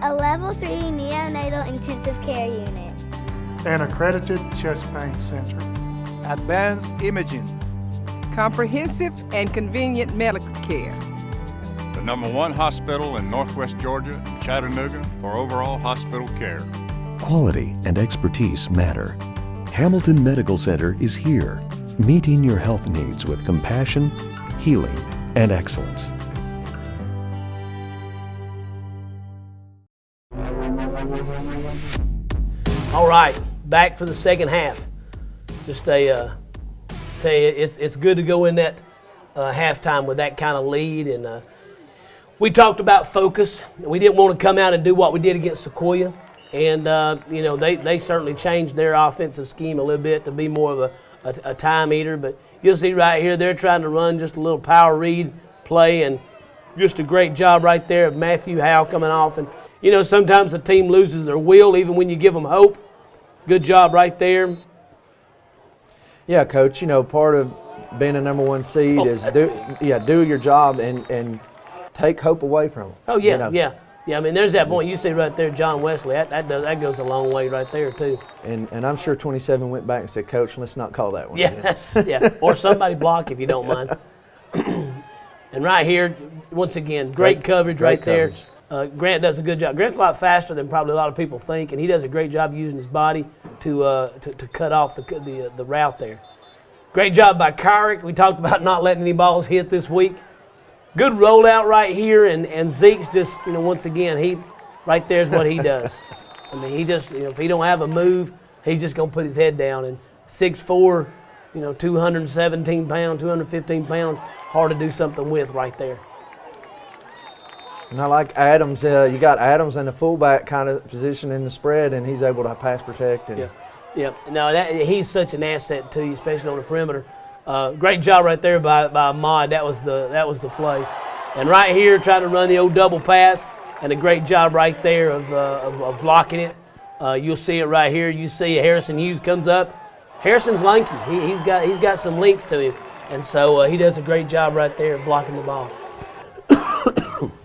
A Level 3 neonatal intensive care unit. An accredited chest pain center. Advanced imaging. Comprehensive and convenient medical care. The #1 hospital in Northwest Georgia, Chattanooga, for overall hospital care. Quality and expertise matter. Hamilton Medical Center is here, meeting your health needs with compassion, healing, and excellence. All right, back for the second half. Just tell you, it's good to go in that halftime with that kind of lead. And we talked about focus. We didn't want to come out and do what we did against Sequoia. And, they certainly changed their offensive scheme a little bit to be more of a time eater. But you'll see right here, they're trying to run just a little power read play. And just a great job right there of Matthew Howe coming off. And, sometimes the team loses their will even when you give them hope. Good job right there. Yeah, Coach, part of being a #1 seed is do your job and take hope away from them. Oh, yeah, yeah. I mean, there's that point. You see right there, John Wesley. That goes a long way right there, too. And I'm sure 27 went back and said, Coach, let's not call that one. Yes, yeah. Or somebody block if you don't mind. And right here, once again, great coverage right there. Grant does a good job. Grant's a lot faster than probably a lot of people think, and he does a great job using his body to cut off the route there. Great job by Kyrick. We talked about not letting any balls hit this week. Good rollout right here, and Zeke's just, once again, right there's what he does. I mean, he just, if he don't have a move, he's just going to put his head down. And 6'4", 217 pounds, 215 pounds, hard to do something with right there. And I like Adams. You got Adams in the fullback kind of position in the spread, and he's able to pass protect. And Yeah. No, he's such an asset to you, especially on the perimeter. Great job right there by Ahmad. That was the play. And right here, trying to run the old double pass, and a great job right there of blocking it. You'll see it right here. You see Harrison Hughes comes up. Harrison's lanky. He's got some length to him, and so he does a great job right there of blocking the ball.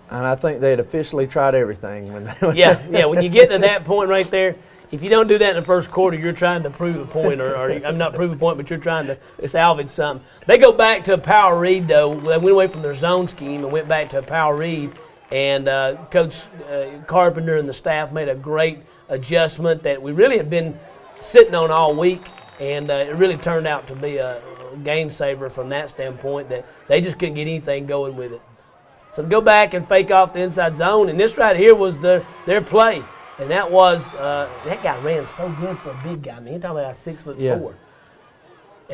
And I think they had officially tried everything. When you get to that point right there, if you don't do that in the first quarter, you're trying to prove a point, or I'm not prove a point, but you're trying to salvage something. They go back to a power read, though. They went away from their zone scheme and went back to a power read. And Coach Carpenter and the staff made a great adjustment that we really had been sitting on all week. And it really turned out to be a game saver from that standpoint, that they just couldn't get anything going with it. So to go back and fake off the inside zone, and this right here was their play. And that was, that guy ran so good for a big guy. I mean, you're talking about 6'4". Yeah.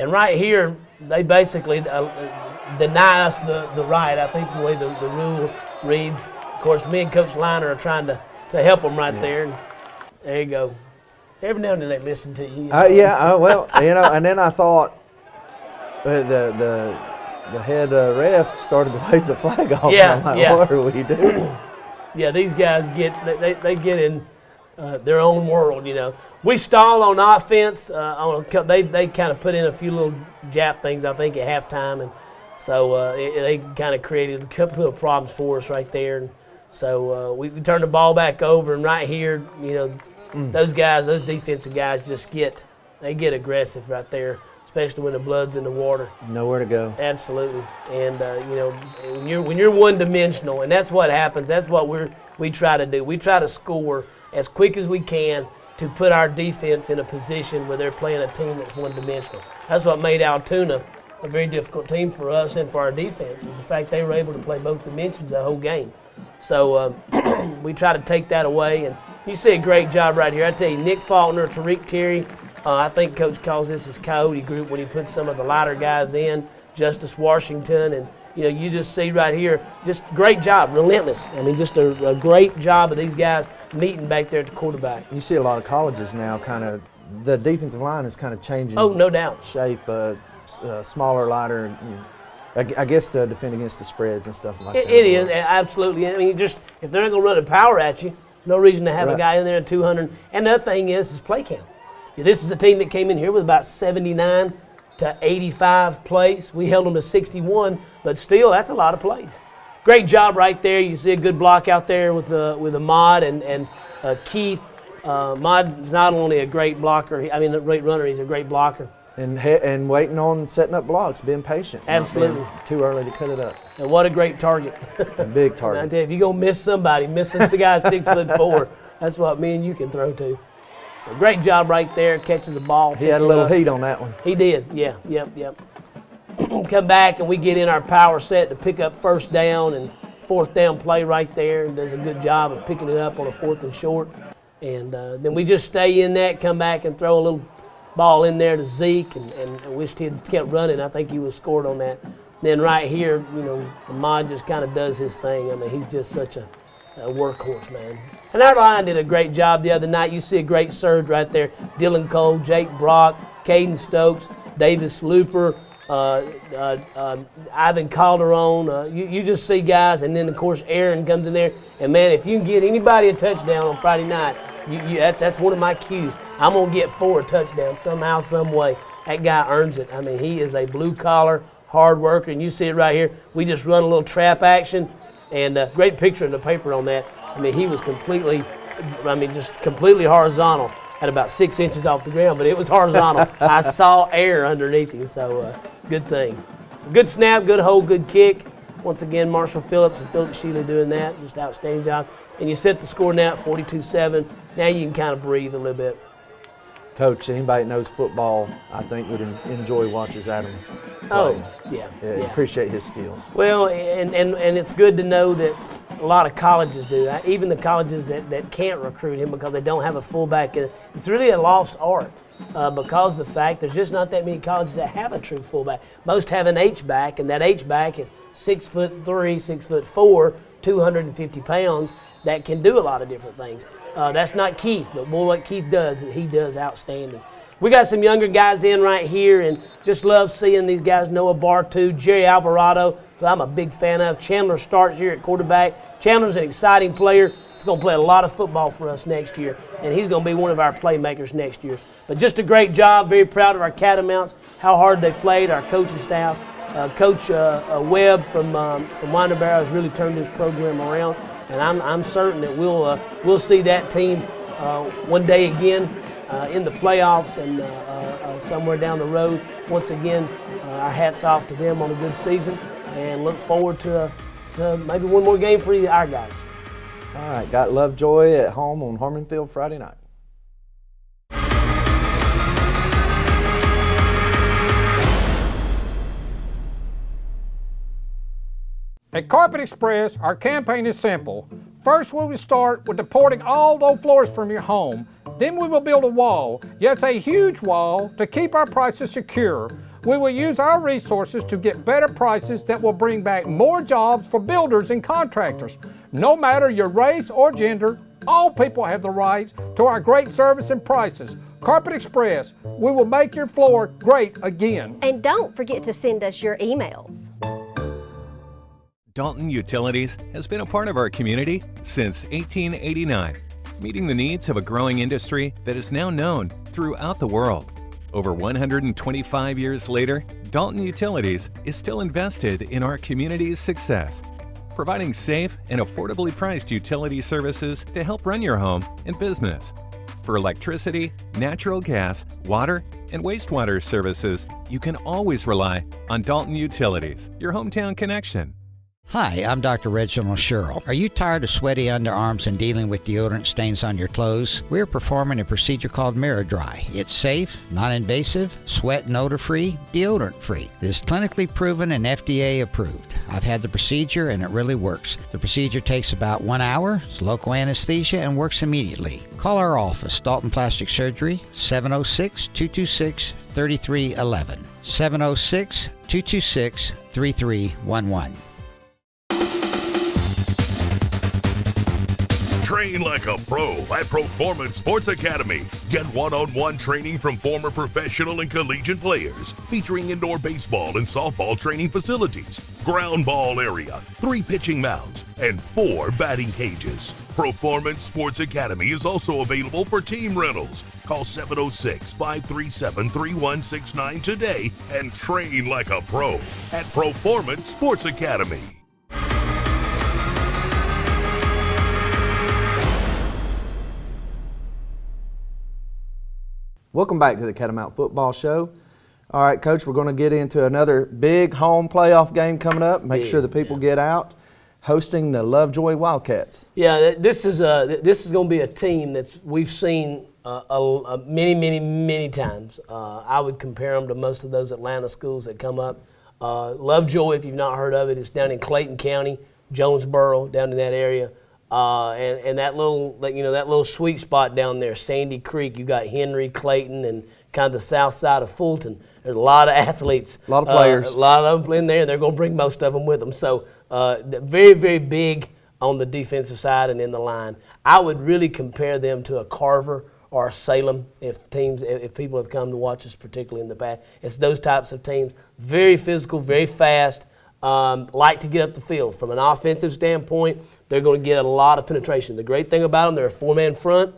And right here, they basically deny us the right, I think is the way the rule reads. Of course, me and Coach Liner are trying to help them right there. And there you go. Every now and then they listen to you. And then I thought the head ref started to wave the flag off. Yeah, I'm like, what are we doing? Yeah, these guys they get in their own world, We stall on offense. They kind of put in a few little jab things, I think, at halftime, and so they kind of created a couple little problems for us right there. And so we turned the ball back over, and right here, those defensive guys just get aggressive right there, especially when the blood's in the water. Nowhere to go. Absolutely. And when you're one-dimensional, and that's what happens. That's what we try to do. We try to score as quick as we can to put our defense in a position where they're playing a team that's one-dimensional. That's what made Altoona a very difficult team for us and for our defense, was the fact they were able to play both dimensions the whole game. So we try to take that away, and you see a great job right here. I tell you, Nick Faulkner, Tariq Terry, I think Coach calls this his coyote group when he puts some of the lighter guys in, Justice Washington, and you just see right here, just great job, relentless. I mean, just a great job of these guys meeting back there at the quarterback. You see a lot of colleges now kind of, the defensive line is kind of changing. Oh, no doubt. Shape, smaller, lighter. I guess to defend against the spreads and stuff like that. It is, absolutely. I mean, just if they're not going to run a power at you, no reason to have a guy in there at 200. And the other thing is play count. This is a team that came in here with about 79 to 85 plays. We held them to 61, but still, that's a lot of plays. Great job right there. You see a good block out there with Ahmad and Keith. Ahmad's not only a great blocker, a great runner, he's a great blocker. And waiting on setting up blocks, being patient. Absolutely. Not being too early to cut it up. And what a great target. A big target. I tell you, if you're going to miss somebody, miss this guy 6'4", that's what me and you can throw to. So great job right there, catches the ball. He had a little heat on that one. He did, yeah, yep. Come back and we get in our power set to pick up first down and fourth down play right there, and does a good job of picking it up on a 4th and short. And then we just stay in that, come back and throw a little ball in there to Zeke, and I wished he had kept running. I think he was scored on that. Then right here, Ahmad just kind of does his thing. I mean, he's just such a workhorse, man. And our line did a great job the other night. You see a great surge right there. Dylan Cole, Jake Brock, Caden Stokes, Davis Looper, Ivan Calderon. You just see guys, and then, of course, Aaron comes in there. And, man, if you can get anybody a touchdown on Friday night, that's one of my cues. I'm going to get 4 touchdowns somehow, some way. That guy earns it. I mean, he is a blue-collar, hard worker, and you see it right here. We just run a little trap action, and great picture in the paper on that. I mean, he was completely horizontal at about 6 inches off the ground, but it was horizontal. I saw air underneath him, so good thing. So good snap, good hold, good kick. Once again, Marshall Phillips and Philip Shealy doing that. Just outstanding job. And you set the score now at 42-7. Now you can kind of breathe a little bit. Coach, anybody that knows football, I think would enjoy watching Adam play. Oh, yeah. Appreciate his skills. Well, and it's good to know that a lot of colleges do. Even the colleges that can't recruit him because they don't have a fullback. It's really a lost art because of the fact there's just not that many colleges that have a true fullback. Most have an H-back, and that H-back is 6'3", 6'4", 250 pounds that can do a lot of different things. That's not Keith, but boy, what Keith does, he does outstanding. We got some younger guys in right here, and just love seeing these guys. Noah Bartu, Jerry Alvarado, who I'm a big fan of. Chandler starts here at quarterback. Chandler's an exciting player. He's going to play a lot of football for us next year, and he's going to be one of our playmakers next year. But just a great job. Very proud of our Catamounts, how hard they played, our coaching staff. Coach Webb from Winder-Barrow has really turned this program around, and I'm certain that we'll see that team one day again in the playoffs and somewhere down the road. Once again, our hats off to them on a good season, and look forward to maybe one more game for our guys. All right, got Lovejoy at home on Harmon Field Friday night. At Carpet Express, our campaign is simple. First, we will start with deporting all those floors from your home. Then we will build a wall, yes, a huge wall, to keep our prices secure. We will use our resources to get better prices that will bring back more jobs for builders and contractors. No matter your race or gender, all people have the right to our great service and prices. Carpet Express, we will make your floor great again. And don't forget to send us your emails. Dalton Utilities has been a part of our community since 1889, meeting the needs of a growing industry that is now known throughout the world. Over 125 years later, Dalton Utilities is still invested in our community's success, providing safe and affordably priced utility services to help run your home and business. For electricity, natural gas, water, and wastewater services, you can always rely on Dalton Utilities, your hometown connection. Hi, I'm Dr. Reginald Sherrill. Are you tired of sweaty underarms and dealing with deodorant stains on your clothes? We're performing a procedure called Mirror Dry. It's safe, non-invasive, sweat and odor-free, deodorant-free. It is clinically proven and FDA approved. I've had the procedure and it really works. The procedure takes about 1 hour, it's local anesthesia, and works immediately. Call our office, Dalton Plastic Surgery, 706-226-3311. 706-226-3311. Train like a pro at Performance Sports Academy. Get one-on-one training from former professional and collegiate players, featuring indoor baseball and softball training facilities, ground ball area, 3 pitching mounds, and 4 batting cages. Performance Sports Academy is also available for team rentals. Call 706-537-3169 today and train like a pro at Performance Sports Academy. Welcome back to the Catamount Football Show. All right, Coach, we're going to get into another big home playoff game coming up. Make sure the people get out. Hosting the Lovejoy Wildcats. Yeah, this is going to be a team that we've seen many times. I would compare them to most of those Atlanta schools that come up. Lovejoy, if you've not heard of it, is down in Clayton County, Jonesboro, down in that area. And that little sweet spot down there, Sandy Creek, you got Henry, Clayton, and kind of the south side of Fulton. There's a lot of athletes. A lot of players. A lot of them in there, and they're going to bring most of them with them. So very, very big on the defensive side and in the line. I would really compare them to a Carver or a Salem if people have come to watch us, particularly in the past. It's those types of teams. Very physical, very fast. Like to get up the field. From an offensive standpoint, they're going to get a lot of penetration. The great thing about them, they're a 4-man front,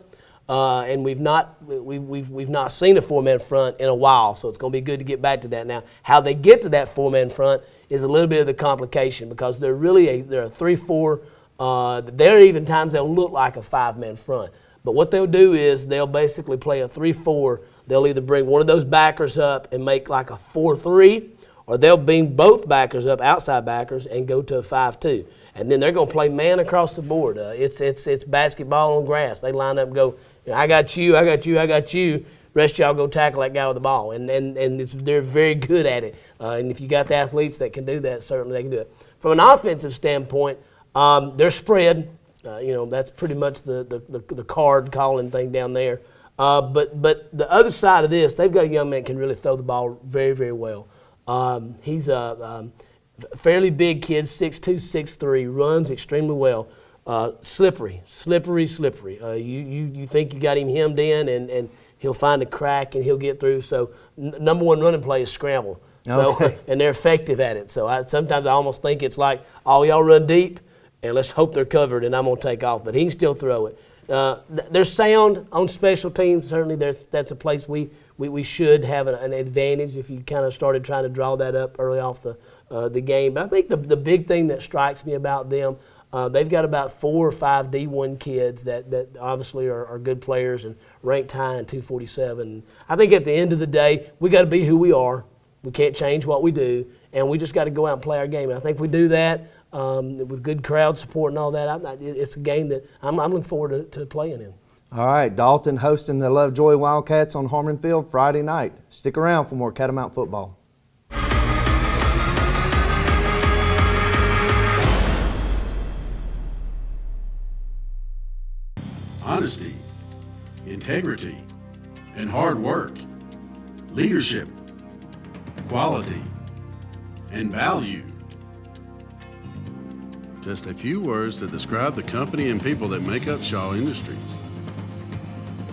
and we've not seen a 4-man front in a while, so it's going to be good to get back to that now. How they get to that 4-man front is a little bit of the complication because they're a 3-4. There are even times they'll look like a 5-man front. But what they'll do is they'll basically play a 3-4. They'll either bring one of those backers up and make like a 4-3, or they'll bring both backers up, outside backers, and go to a 5-2. And then they're going to play man across the board. It's basketball on grass. They line up and go, I got you, I got you, I got you. Rest of y'all go tackle that guy with the ball. And they're very good at it. And if you got the athletes that can do that, certainly they can do it. From an offensive standpoint, they're spread. That's pretty much the card calling thing down there. But the other side of this, they've got a young man that can really throw the ball very, very well. He's a fairly big kid, 6'2", 6'3", runs extremely well. Slippery. You think you got him hemmed in, and he'll find a crack and he'll get through. So number one running play is scramble. So, and they're effective at it. So sometimes I almost think it's like, all y'all run deep, and let's hope they're covered, and I'm going to take off. But he can still throw it. They're sound on special teams. Certainly that's a place we should have an advantage if you kind of started trying to draw that up early off the game. But I think the big thing that strikes me about them, they've got about 4 or 5 D1 kids that obviously are good players and ranked high in 247. I think at the end of the day, we got to be who we are. We can't change what we do, and we just got to go out and play our game. And I think if we do that with good crowd support and all that, it's a game that I'm looking forward to playing in. All right, Dalton hosting the Lovejoy Wildcats on Harmon Field Friday night. Stick around for more Catamount football. Honesty, integrity, and hard work, leadership, quality, and value. Just a few words to describe the company and people that make up Shaw Industries.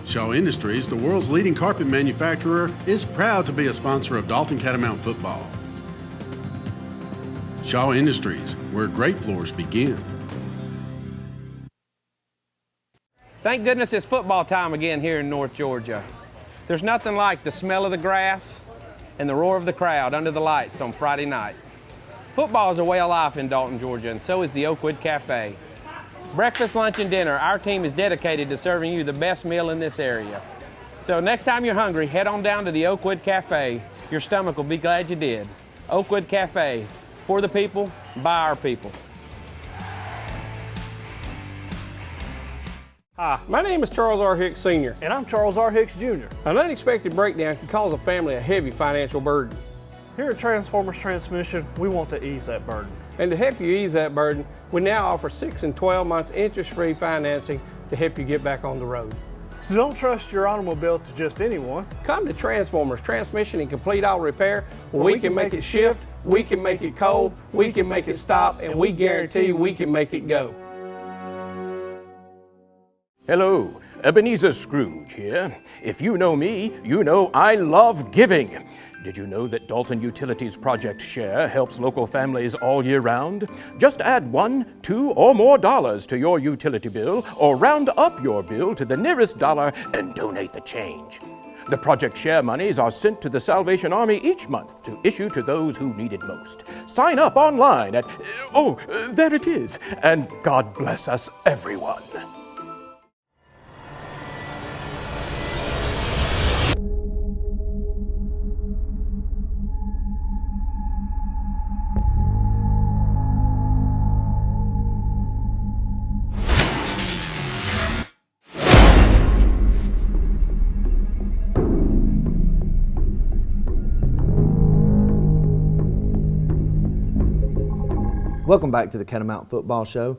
Shaw Industries, the world's leading carpet manufacturer, is proud to be a sponsor of Dalton Catamount football. Shaw Industries, where great floors begin. Thank goodness it's football time again here in North Georgia. There's nothing like the smell of the grass and the roar of the crowd under the lights on Friday night. Football is a way of life in Dalton, Georgia, and so is the Oakwood Cafe. Breakfast, lunch, and dinner, our team is dedicated to serving you the best meal in this area. So next time you're hungry, head on down to the Oakwood Cafe. Your stomach will be glad you did. Oakwood Cafe, for the people, by our people. Hi, my name is Charles R. Hicks Sr. And I'm Charles R. Hicks Jr. An unexpected breakdown can cause a family a heavy financial burden. Here at Transformers Transmission, we want to ease that burden. And to help you ease that burden, we now offer 6 and 12 months interest-free financing to help you get back on the road. So don't trust your automobile to just anyone. Come to Transformers Transmission and Complete Auto Repair, where we can make it shift, we can make it cold, we can make it stop, and we guarantee we can make it go. Hello, Ebenezer Scrooge here. If you know me, you know I love giving. Did you know that Dalton Utilities Project Share helps local families all year round? Just add $1, $2, or more to your utility bill, or round up your bill to the nearest dollar and donate the change. The Project Share monies are sent to the Salvation Army each month to issue to those who need it most. Sign up online at, there it is, and God bless us, everyone. Welcome back to the Catamount Football Show.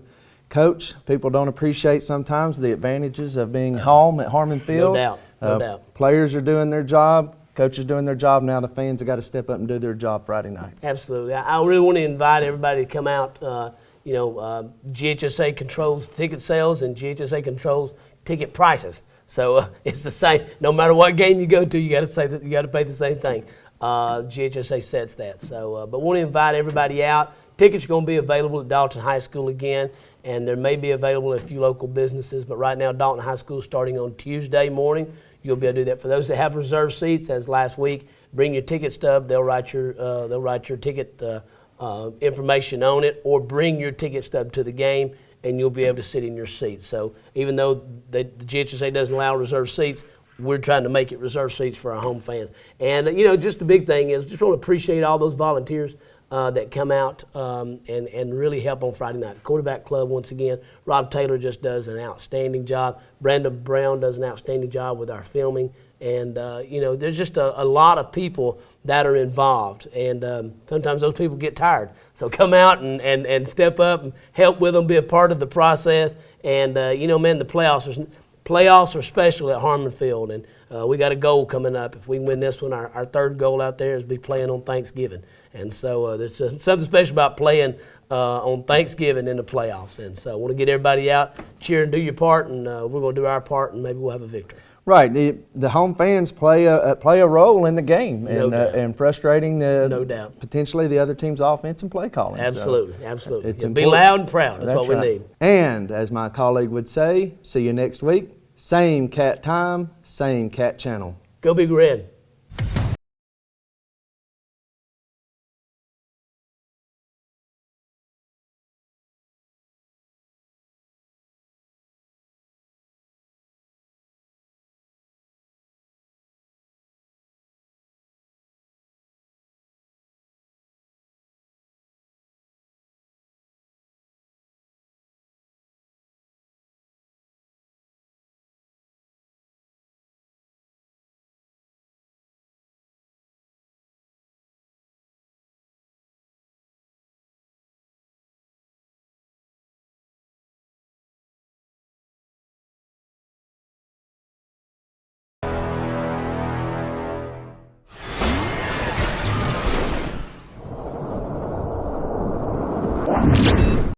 Coach, people don't appreciate sometimes the advantages of being home at Harmon Field. No doubt. Players are doing their job, coaches doing their job. Now the fans have got to step up and do their job Friday night. Absolutely. I really want to invite everybody to come out. GHSA controls ticket sales and GHSA controls ticket prices. So it's the same. No matter what game you go to, you got to say that you got to pay the same thing. GHSA sets that. So, but want to invite everybody out. Tickets are going to be available at Dalton High School again, and there may be available at a few local businesses, but right now Dalton High School is starting on Tuesday morning. You'll be able to do that. For those that have reserved seats, as last week, bring your ticket stub. They'll write your ticket information on it, or bring your ticket stub to the game, and you'll be able to sit in your seat. So even though the GHSA doesn't allow reserved seats, we're trying to make it reserved seats for our home fans. And, just the big thing is just want to appreciate all those volunteers that come out and really help on Friday night. Quarterback Club, once again, Rob Taylor just does an outstanding job. Brandon Brown does an outstanding job with our filming. And, there's just a lot of people that are involved. And sometimes those people get tired. So come out and step up and help with them, be a part of the process. And, the playoffs are special at Harmon Field. And we got a goal coming up. If we win this one, our third goal out there is to be playing on Thanksgiving. And so there's something special about playing on Thanksgiving in the playoffs. And so I want to get everybody out, cheer and do your part, and we're going to do our part, and maybe we'll have a victory. Right. The home fans play a role in the game and frustrating no doubt. Potentially the other team's offense and play calling. Absolutely. So absolutely. It's be loud and proud. That's what we need. And as my colleague would say, see you next week. Same cat time, same cat channel. Go Big Red.